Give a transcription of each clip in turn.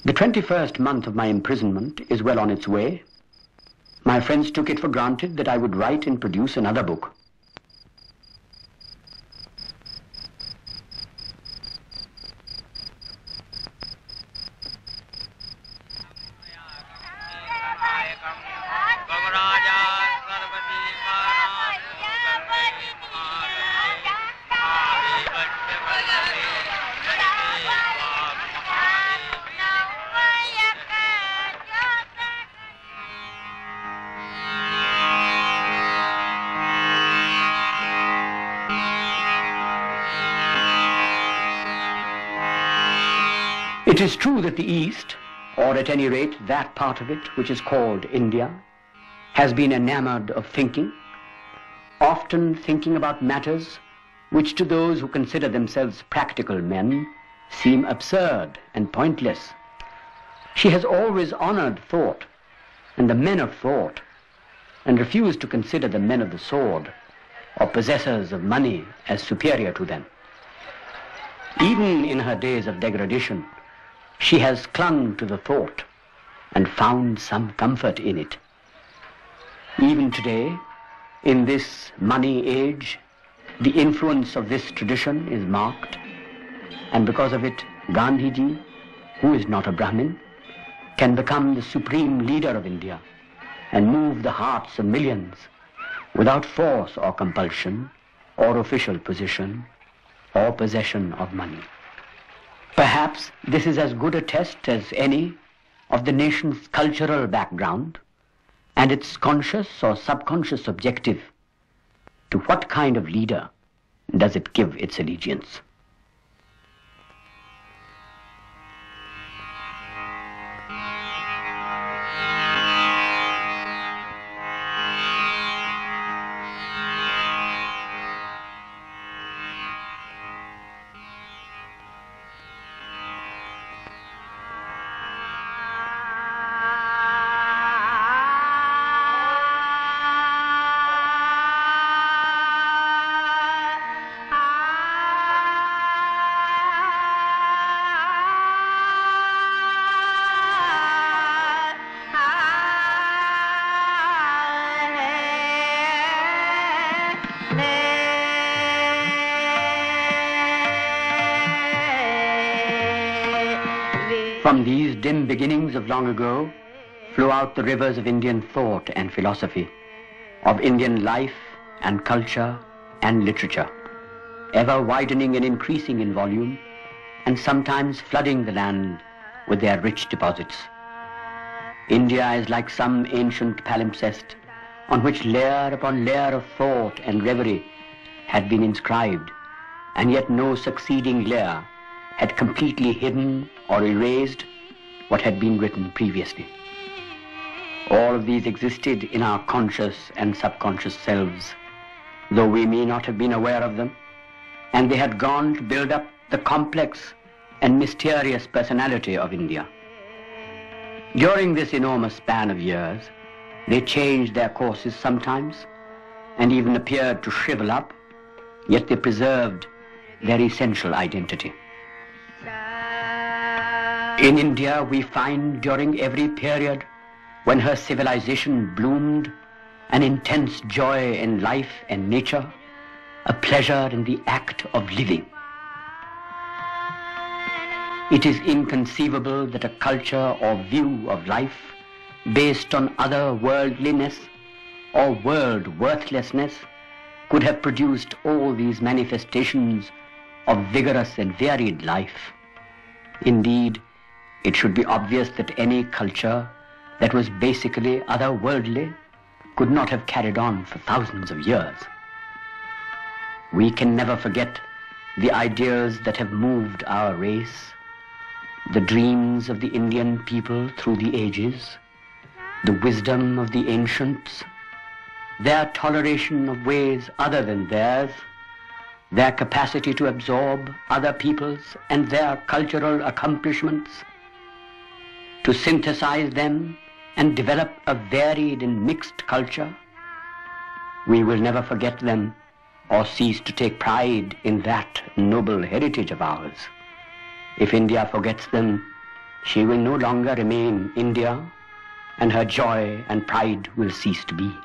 The 21st month of my imprisonment is well on its way. My friends took it for granted that I would write and produce another book. It is true that the East, or at any rate that part of it which is called India, has been enamored of thinking, often thinking about matters which to those who consider themselves practical men seem absurd and pointless. She has always honored thought and the men of thought, and refused to consider the men of the sword or possessors of money as superior to them. Even in her days of degradation, she has clung to the thought and found some comfort in it. Even today, in this money age, the influence of this tradition is marked, and because of it, Gandhiji, who is not a Brahmin, can become the supreme leader of India and move the hearts of millions without force or compulsion or official position or possession of money. Perhaps this is as good a test as any of the nation's cultural background and its conscious or subconscious objective. To what kind of leader does it give its allegiance? From these dim beginnings of long ago flow out the rivers of Indian thought and philosophy, of Indian life and culture and literature, ever widening and increasing in volume, and sometimes flooding the land with their rich deposits. India is like some ancient palimpsest on which layer upon layer of thought and reverie had been inscribed, and yet no succeeding layer had completely hidden or erased what had been written previously. All of these existed in our conscious and subconscious selves, though we may not have been aware of them, and they had gone to build up the complex and mysterious personality of India. During this enormous span of years, they changed their courses sometimes, and even appeared to shrivel up, yet they preserved their essential identity. In India, we find during every period when her civilization bloomed an intense joy in life and nature, a pleasure in the act of living. It is inconceivable that a culture or view of life based on otherworldliness or world worthlessness could have produced all these manifestations of vigorous and varied life. Indeed, it should be obvious that any culture that was basically otherworldly could not have carried on for thousands of years. We can never forget the ideas that have moved our race, the dreams of the Indian people through the ages, the wisdom of the ancients, their toleration of ways other than theirs, their capacity to absorb other peoples and their cultural accomplishments, to synthesize them and develop a varied and mixed culture. We will never forget them or cease to take pride in that noble heritage of ours. If India forgets them, she will no longer remain India, and her joy and pride will cease to be.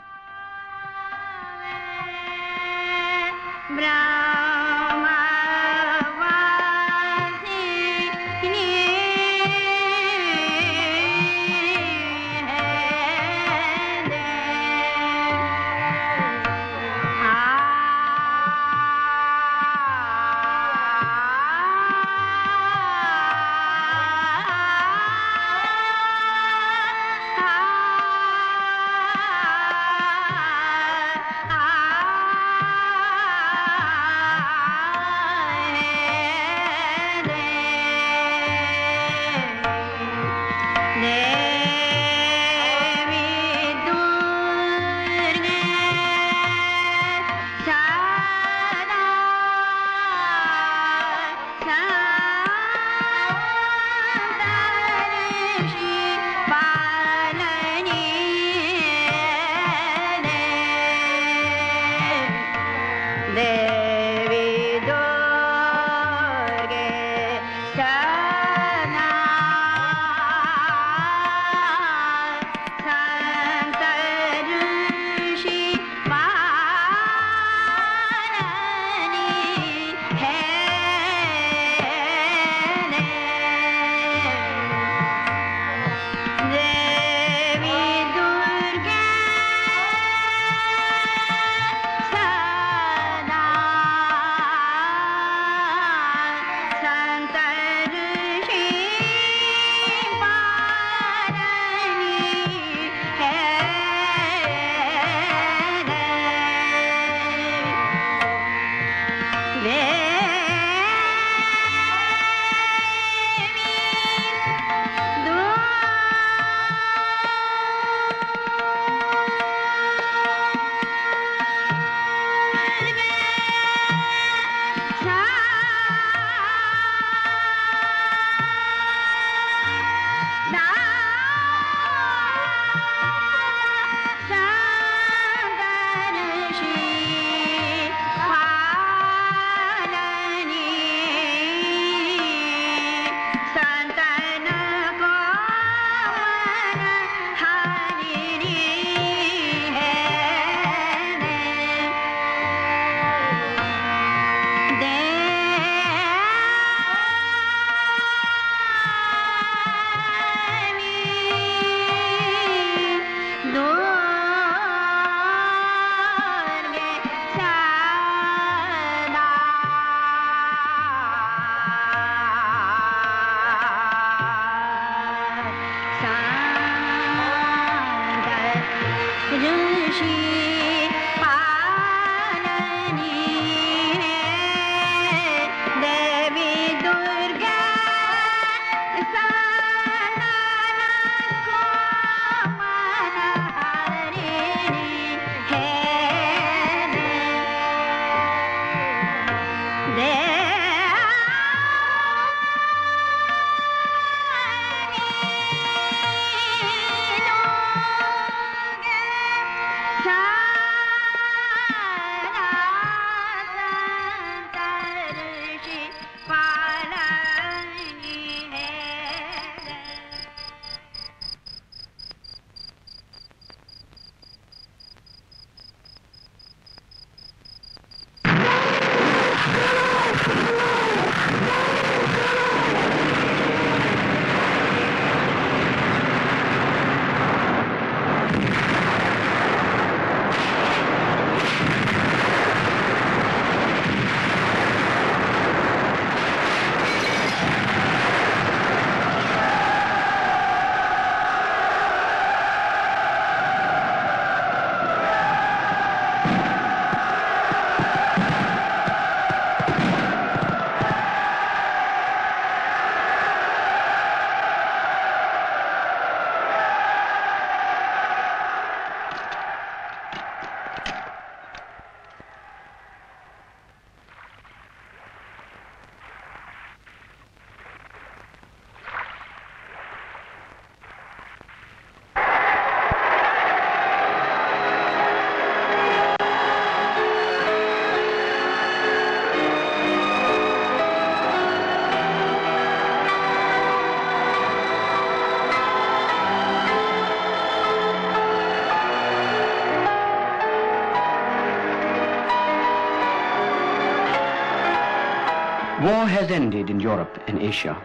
War has ended in Europe and Asia.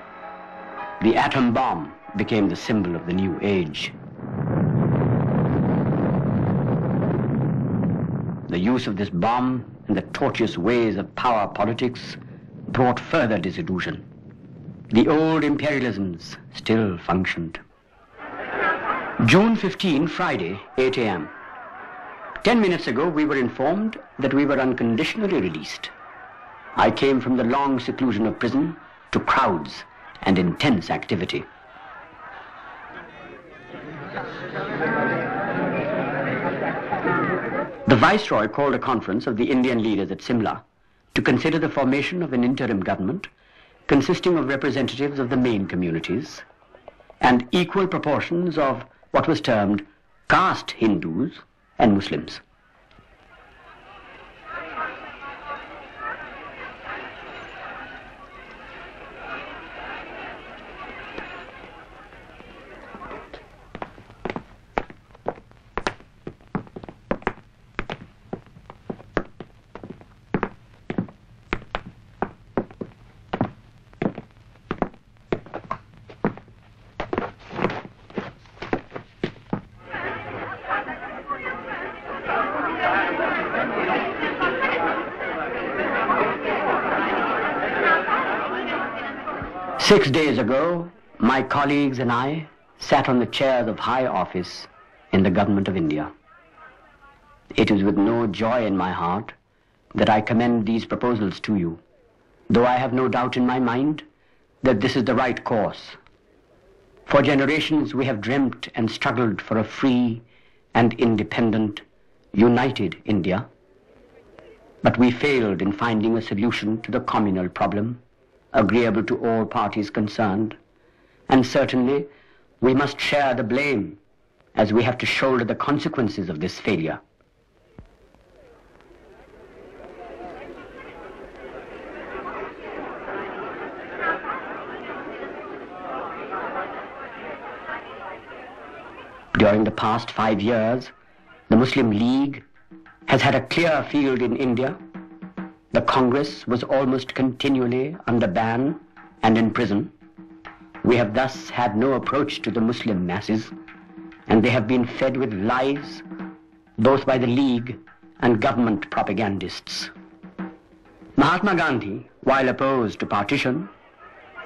The atom bomb became the symbol of the new age. The use of this bomb and the tortuous ways of power politics brought further disillusion. The old imperialisms still functioned. June 15, Friday, 8 a.m. 10 minutes ago, we were informed that we were unconditionally released. I came from the long seclusion of prison to crowds and intense activity. The Viceroy called a conference of the Indian leaders at Simla to consider the formation of an interim government consisting of representatives of the main communities and equal proportions of what was termed caste Hindus and Muslims. Six days ago, my colleagues and I sat on the chairs of high office in the government of India. It is with no joy in my heart that I commend these proposals to you, though I have no doubt in my mind that this is the right course. For generations we have dreamt and struggled for a free and independent, united India, but we failed in finding a solution to the communal problem agreeable to all parties concerned, and certainly we must share the blame as we have to shoulder the consequences of this failure. During the past 5 years, the Muslim League has had a clear field in India. The Congress was almost continually under ban and in prison. We have thus had no approach to the Muslim masses, and they have been fed with lies, both by the League and government propagandists. Mahatma Gandhi, while opposed to partition,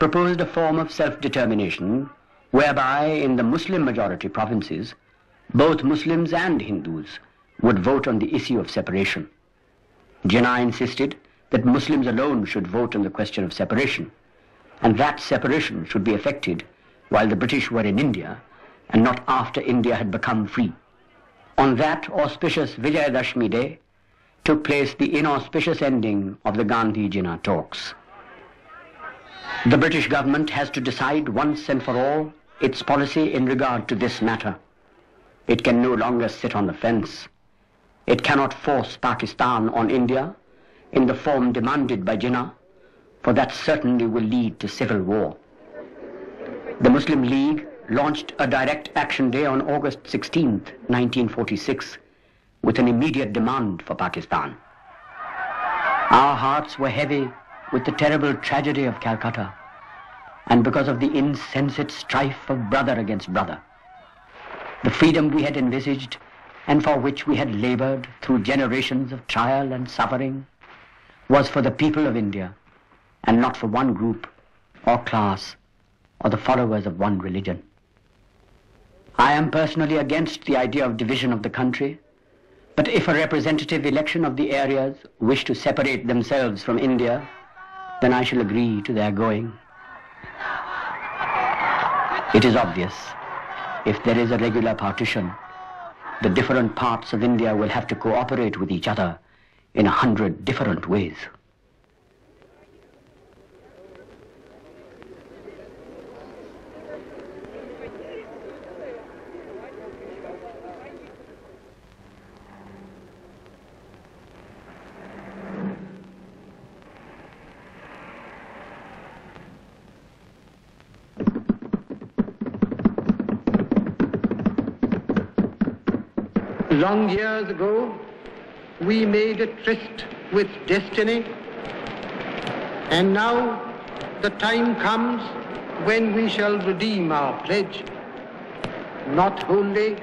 proposed a form of self-determination whereby in the Muslim majority provinces, both Muslims and Hindus would vote on the issue of separation. Jinnah insisted that Muslims alone should vote on the question of separation, and that separation should be effected while the British were in India and not after India had become free. On that auspicious Vijayadashmi day took place the inauspicious ending of the Gandhi-Jinnah talks. The British government has to decide once and for all its policy in regard to this matter. It can no longer sit on the fence. It cannot force Pakistan on India in the form demanded by Jinnah, for that certainly will lead to civil war. The Muslim League launched a direct action day on August 16th, 1946, with an immediate demand for Pakistan. Our hearts were heavy with the terrible tragedy of Calcutta, and because of the insensate strife of brother against brother. The freedom we had envisaged and for which we had labored through generations of trial and suffering was for the people of India and not for one group or class or the followers of one religion. I am personally against the idea of division of the country, but if a representative election of the areas wish to separate themselves from India, then I shall agree to their going. It is obvious, if there is a regular partition, the different parts of India will have to cooperate with each other in 100 different ways. Long years ago, we made a tryst with destiny And now the time comes when we shall redeem our pledge, not wholly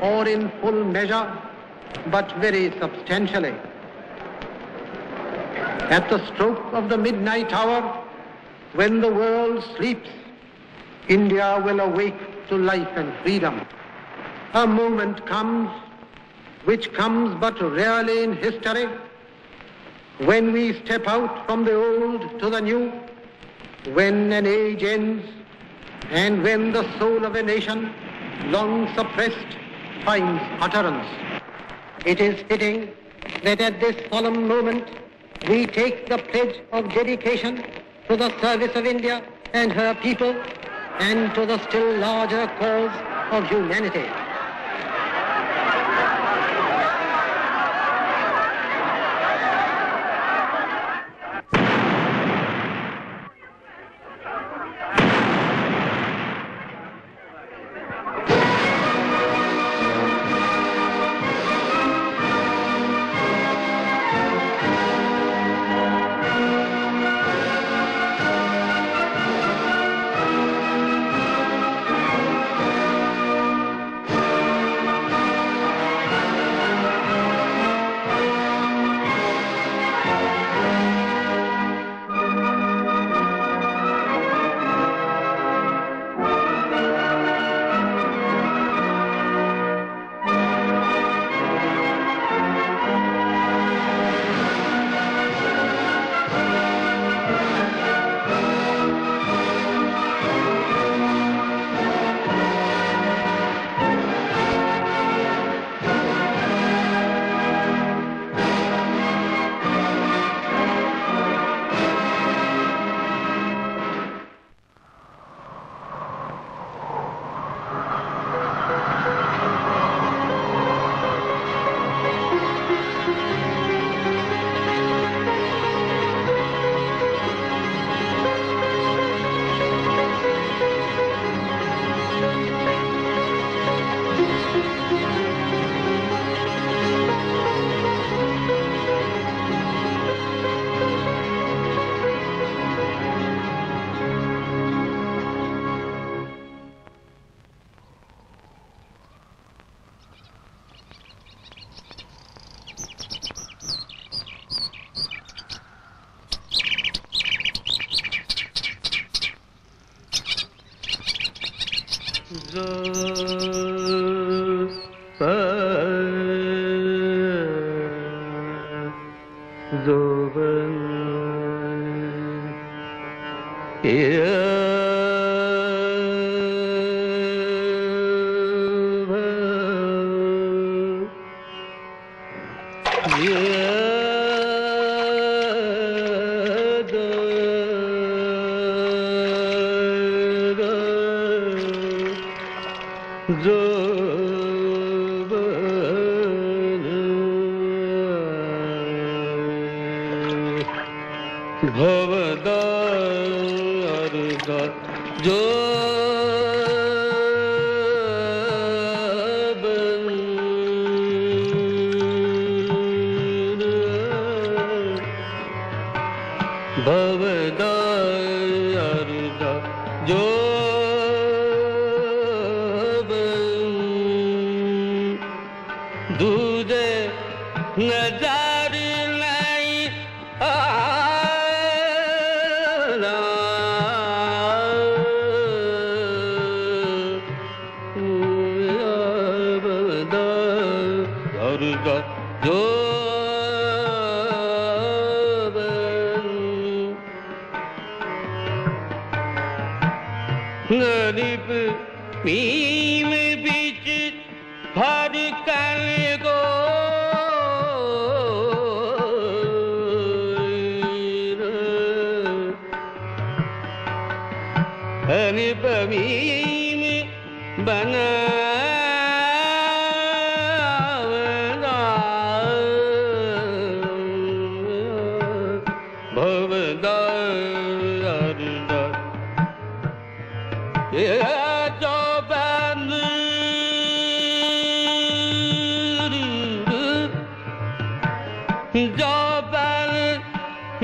or in full measure, but very substantially. At the stroke of the midnight hour, when the world sleeps, India will awake to life and freedom. A moment comes, which comes but rarely in history, when we step out from the old to the new, when an age ends, and when the soul of a nation, long suppressed, finds utterance. It is fitting that at this solemn moment we take the pledge of dedication to the service of India and her people and to the still larger cause of humanity.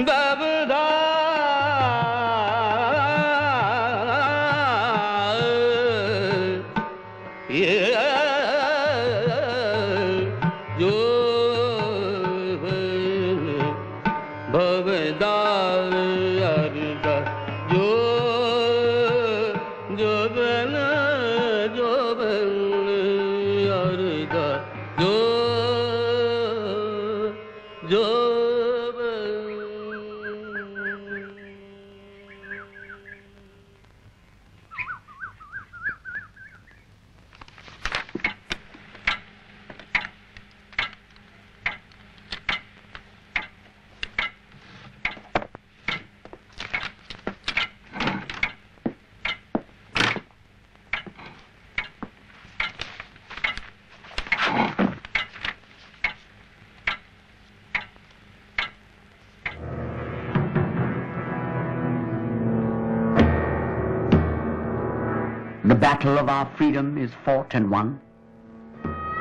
Babada The battle of our freedom is fought and won,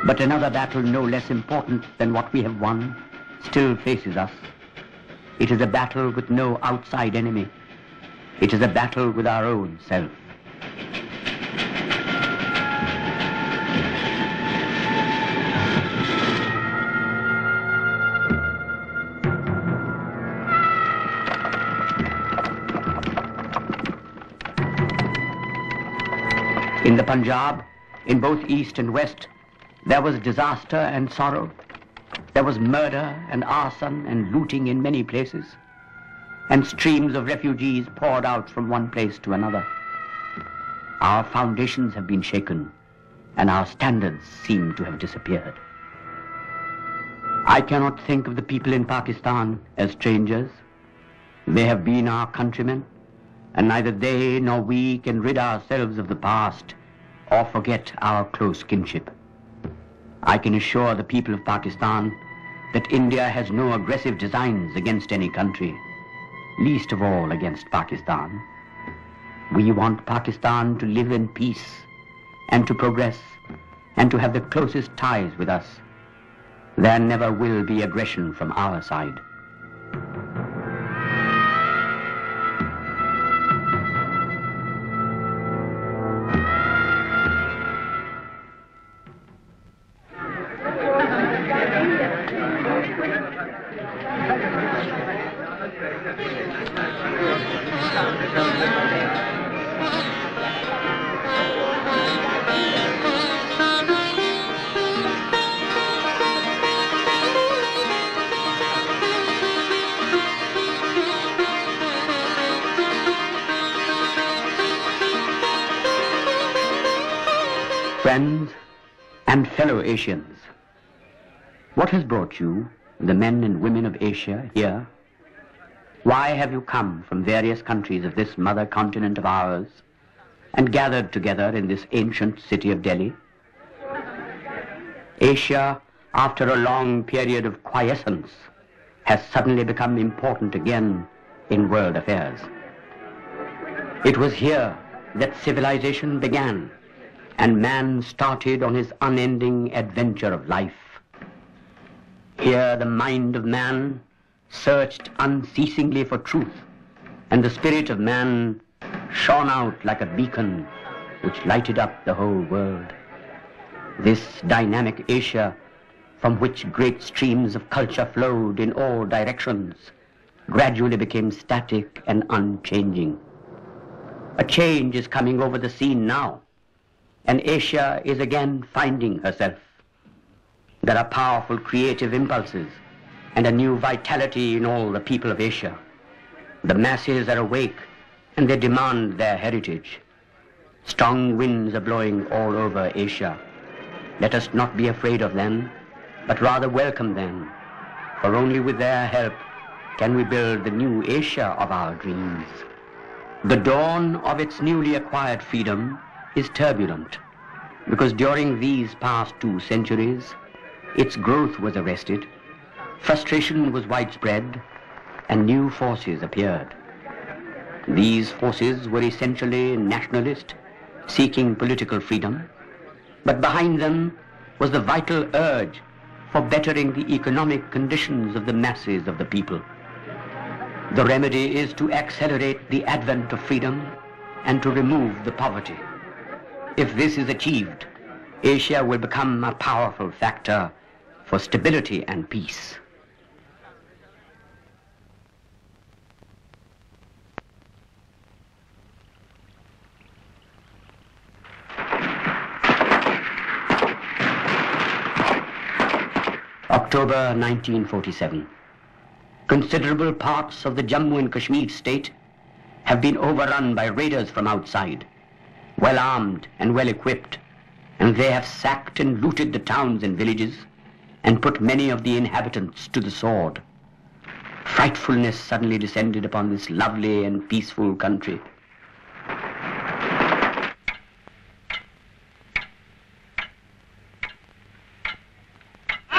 but another battle no less important than what we have won still faces us. It is a battle with no outside enemy. It is a battle with our own self. In the Punjab, in both East and West, there was disaster and sorrow. There was murder and arson and looting in many places, and streams of refugees poured out from one place to another. Our foundations have been shaken, and our standards seem to have disappeared. I cannot think of the people in Pakistan as strangers. They have been our countrymen, and neither they nor we can rid ourselves of the past or forget our close kinship. I can assure the people of Pakistan that India has no aggressive designs against any country, least of all against Pakistan. We want Pakistan to live in peace and to progress and to have the closest ties with us. There never will be aggression from our side. Friends and fellow Asians, what has brought you, the men and women of Asia, here? Why have you come from various countries of this mother continent of ours and gathered together in this ancient city of Delhi? Asia, after a long period of quiescence, has suddenly become important again in world affairs. It was here that civilization began, and man started on his unending adventure of life. Here the mind of man searched unceasingly for truth, and the spirit of man shone out like a beacon which lighted up the whole world. This dynamic Asia, from which great streams of culture flowed in all directions, gradually became static and unchanging. A change is coming over the scene now, and Asia is again finding herself. There are powerful creative impulses and a new vitality in all the people of Asia. The masses are awake and they demand their heritage. Strong winds are blowing all over Asia. Let us not be afraid of them, but rather welcome them, for only with their help can we build the new Asia of our dreams. The dawn of its newly acquired freedom is turbulent, because during these past 2 centuries, its growth was arrested, frustration was widespread, and new forces appeared. These forces were essentially nationalist, seeking political freedom, but behind them was the vital urge for bettering the economic conditions of the masses of the people. The remedy is to accelerate the advent of freedom and to remove the poverty. If this is achieved, Asia will become a powerful factor for stability and peace. October 1947. Considerable parts of the Jammu and Kashmir state have been overrun by raiders from outside, well armed and well equipped, and they have sacked and looted the towns and villages and put many of the inhabitants to the sword. Frightfulness suddenly descended upon this lovely and peaceful country.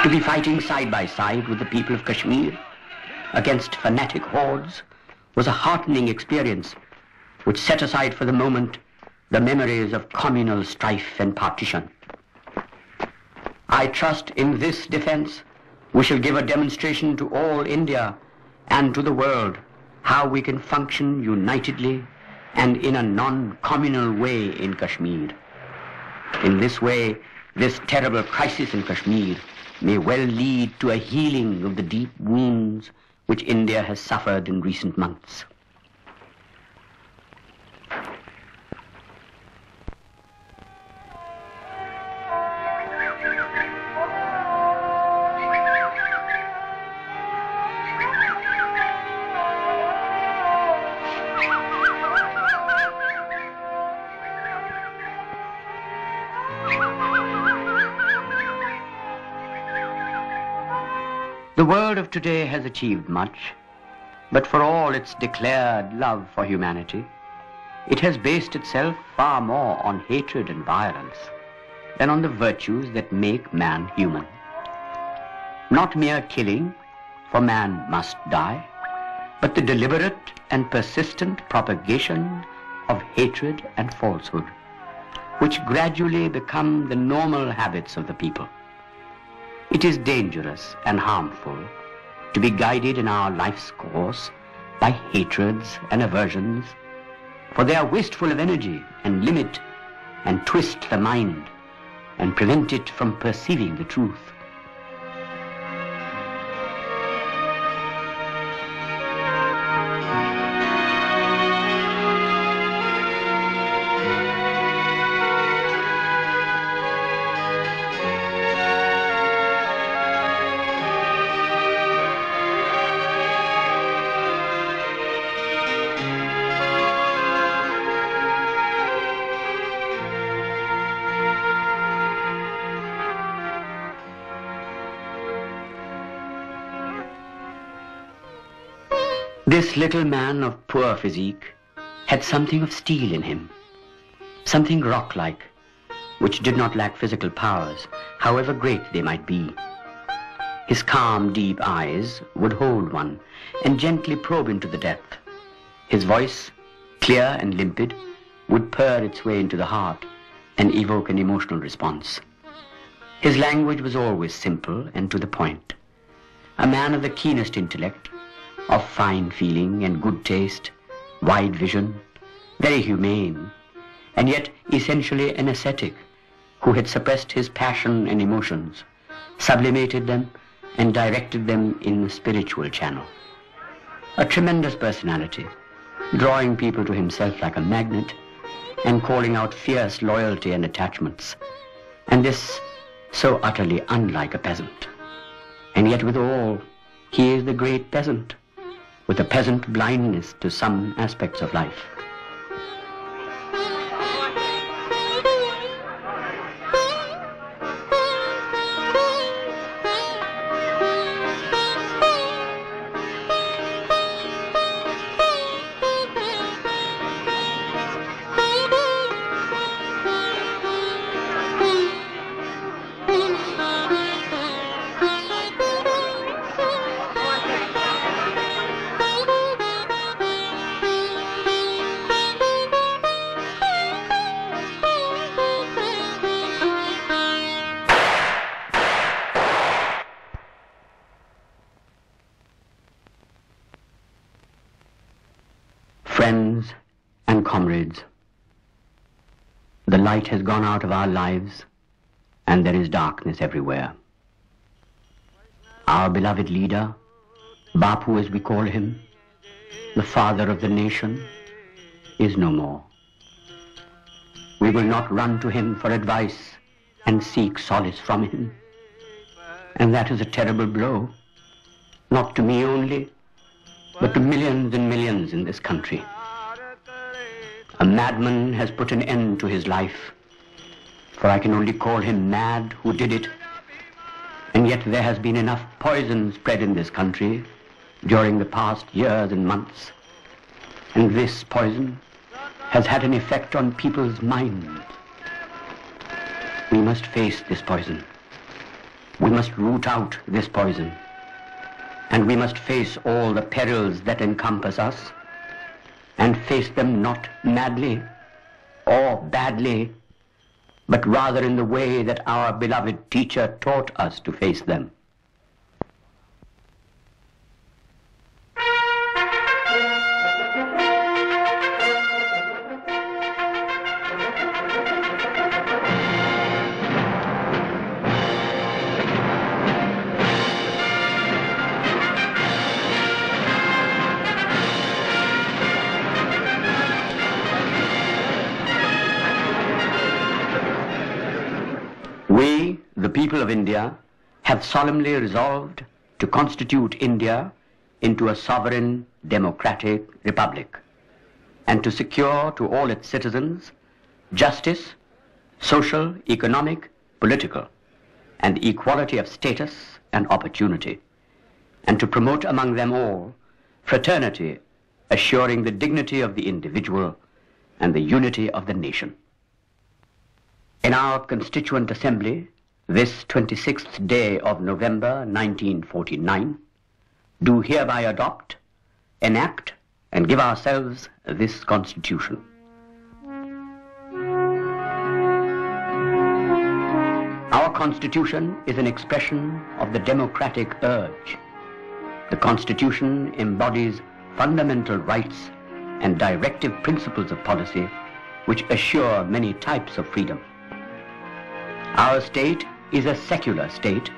To be fighting side by side with the people of Kashmir against fanatic hordes was a heartening experience which set aside for the moment the memories of communal strife and partition. I trust in this defense we shall give a demonstration to all India and to the world how we can function unitedly and in a non-communal way in Kashmir. In this way, this terrible crisis in Kashmir may well lead to a healing of the deep wounds which India has suffered in recent months. The world of today has achieved much, but for all its declared love for humanity, it has based itself far more on hatred and violence than on the virtues that make man human. Not mere killing, for man must die, but the deliberate and persistent propagation of hatred and falsehood, which gradually become the normal habits of the people. It is dangerous and harmful to be guided in our life's course by hatreds and aversions, for they are wasteful of energy and limit and twist the mind and prevent it from perceiving the truth. This little man of poor physique had something of steel in him, something rock-like, which did not lack physical powers, however great they might be. His calm, deep eyes would hold one and gently probe into the depth. His voice, clear and limpid, would purr its way into the heart and evoke an emotional response. His language was always simple and to the point. A man of the keenest intellect, of fine feeling and good taste, wide vision, very humane, and yet essentially an ascetic who had suppressed his passion and emotions, sublimated them, and directed them in the spiritual channel. A tremendous personality, drawing people to himself like a magnet and calling out fierce loyalty and attachments, and this so utterly unlike a peasant. And yet withal, he is the great peasant, with a peasant blindness to some aspects of life. Friends and comrades, the light has gone out of our lives and there is darkness everywhere. Our beloved leader, Bapu as we call him, the father of the nation, is no more. We will not run to him for advice and seek solace from him. And that is a terrible blow, not to me only, but to millions and millions in this country. A madman has put an end to his life, for I can only call him mad who did it. And yet there has been enough poison spread in this country during the past years and months. And this poison has had an effect on people's minds. We must face this poison. We must root out this poison. And we must face all the perils that encompass us, and face them not madly or badly, but rather in the way that our beloved teacher taught us to face them. We, the people of India, have solemnly resolved to constitute India into a sovereign democratic republic, and to secure to all its citizens justice, social, economic, political, and equality of status and opportunity, and to promote among them all fraternity, assuring the dignity of the individual and the unity of the nation. In our Constituent Assembly, this 26th day of November 1949, do hereby adopt, enact, and give ourselves this Constitution. Our Constitution is an expression of the democratic urge. The Constitution embodies fundamental rights and directive principles of policy which assure many types of freedom. Our state is a secular state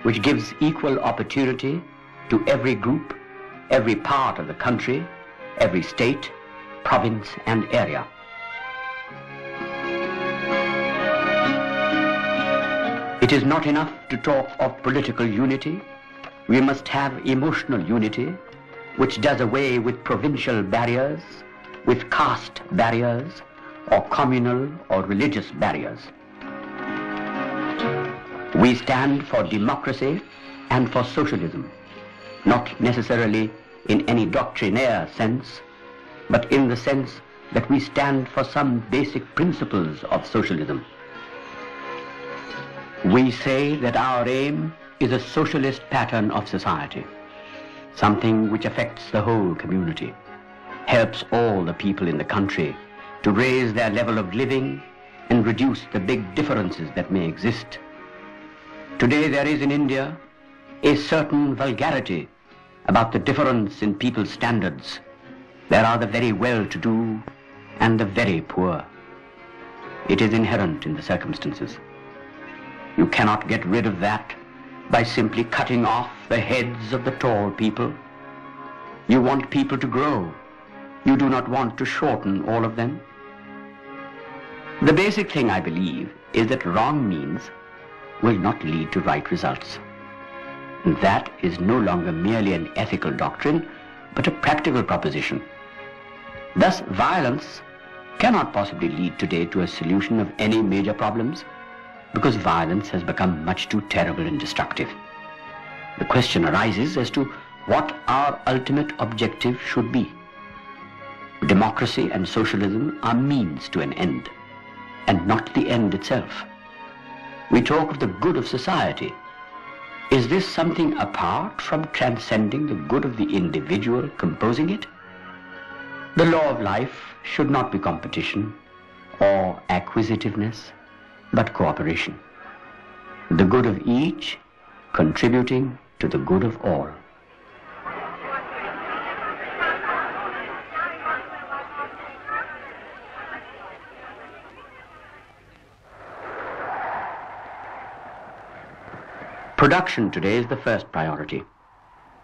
which gives equal opportunity to every group, every part of the country, every state, province, and area. It is not enough to talk of political unity. We must have emotional unity, which does away with provincial barriers, with caste barriers, or communal or religious barriers. We stand for democracy and for socialism, not necessarily in any doctrinaire sense, but in the sense that we stand for some basic principles of socialism. We say that our aim is a socialist pattern of society, something which affects the whole community, helps all the people in the country to raise their level of living and reduce the big differences that may exist. Today there is in India a certain vulgarity about the difference in people's standards. There are the very well-to-do and the very poor. It is inherent in the circumstances. You cannot get rid of that by simply cutting off the heads of the tall people. You want people to grow. You do not want to shorten all of them. The basic thing, I believe, is that wrong means will not lead to right results. And that is no longer merely an ethical doctrine, but a practical proposition. Thus, violence cannot possibly lead today to a solution of any major problems, because violence has become much too terrible and destructive. The question arises as to what our ultimate objective should be. Democracy and socialism are means to an end, and not the end itself. We talk of the good of society. Is this something apart from transcending the good of the individual composing it? The law of life should not be competition or acquisitiveness, but cooperation. The good of each contributing to the good of all. Production today is the first priority,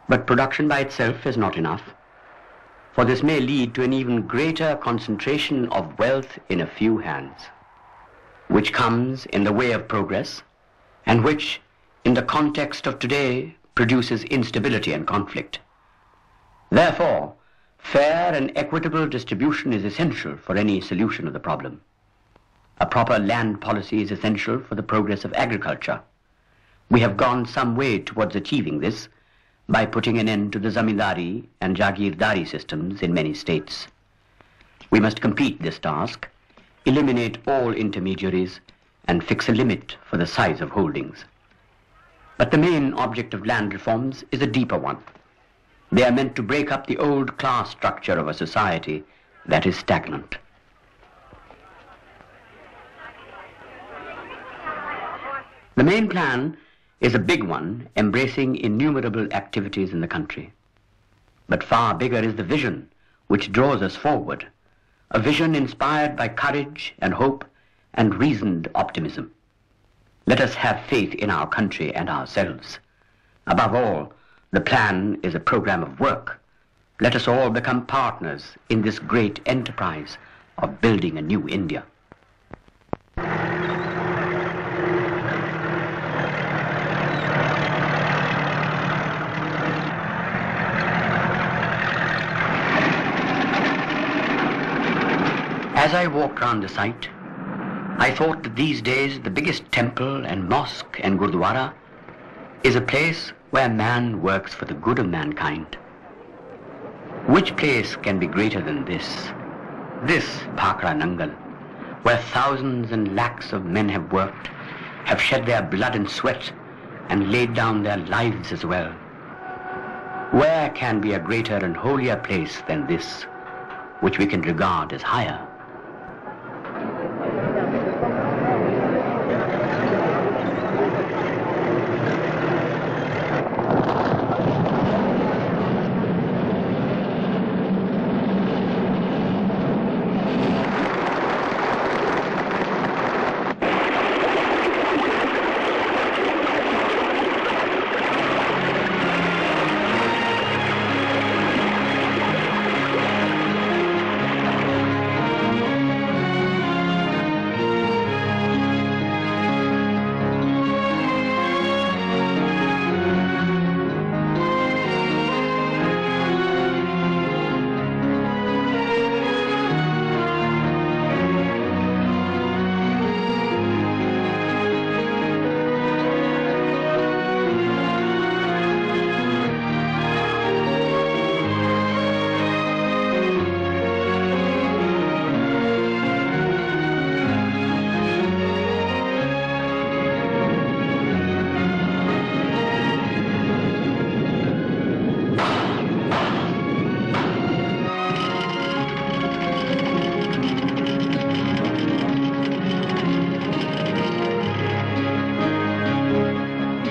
but production by itself is not enough, for this may lead to an even greater concentration of wealth in a few hands, which comes in the way of progress, and which, in the context of today, produces instability and conflict. Therefore, fair and equitable distribution is essential for any solution of the problem. A proper land policy is essential for the progress of agriculture. We have gone some way towards achieving this by putting an end to the zamindari and jagirdari systems in many states. We must complete this task, eliminate all intermediaries, and fix a limit for the size of holdings. But the main object of land reforms is a deeper one. They are meant to break up the old class structure of a society that is stagnant. The main plan is a big one, embracing innumerable activities in the country. But far bigger is the vision which draws us forward, a vision inspired by courage and hope and reasoned optimism. Let us have faith in our country and ourselves. Above all, the plan is a program of work. Let us all become partners in this great enterprise of building a new India. As I walked round the site, I thought that these days the biggest temple and mosque and gurdwara is a place where man works for the good of mankind. Which place can be greater than this? This Bhakra Nangal, where thousands and lakhs of men have worked, have shed their blood and sweat, and laid down their lives as well. Where can be a greater and holier place than this, which we can regard as higher?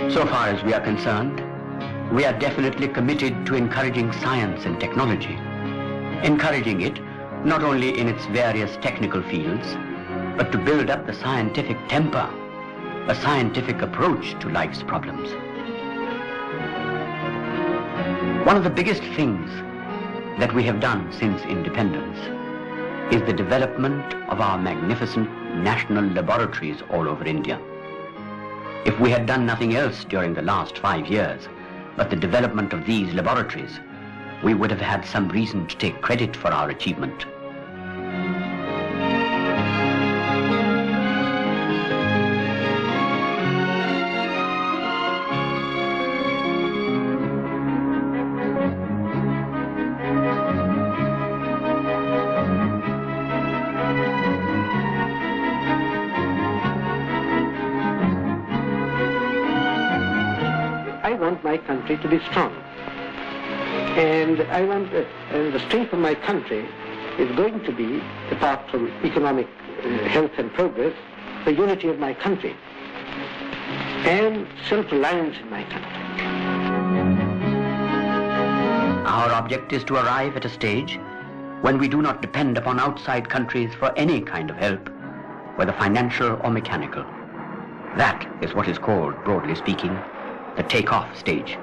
So far as we are concerned, we are definitely committed to encouraging science and technology, encouraging it not only in its various technical fields, but to build up the scientific temper, a scientific approach to life's problems. One of the biggest things that we have done since independence is the development of our magnificent national laboratories all over India. If we had done nothing else during the last 5 years but the development of these laboratories, we would have had some reason to take credit for our achievement. I want my country to be strong. And I want the strength of my country is going to be, apart from economic health and progress, the unity of my country and self-reliance in my country. Our object is to arrive at a stage when we do not depend upon outside countries for any kind of help, whether financial or mechanical. That is what is called, broadly speaking, the take-off stage.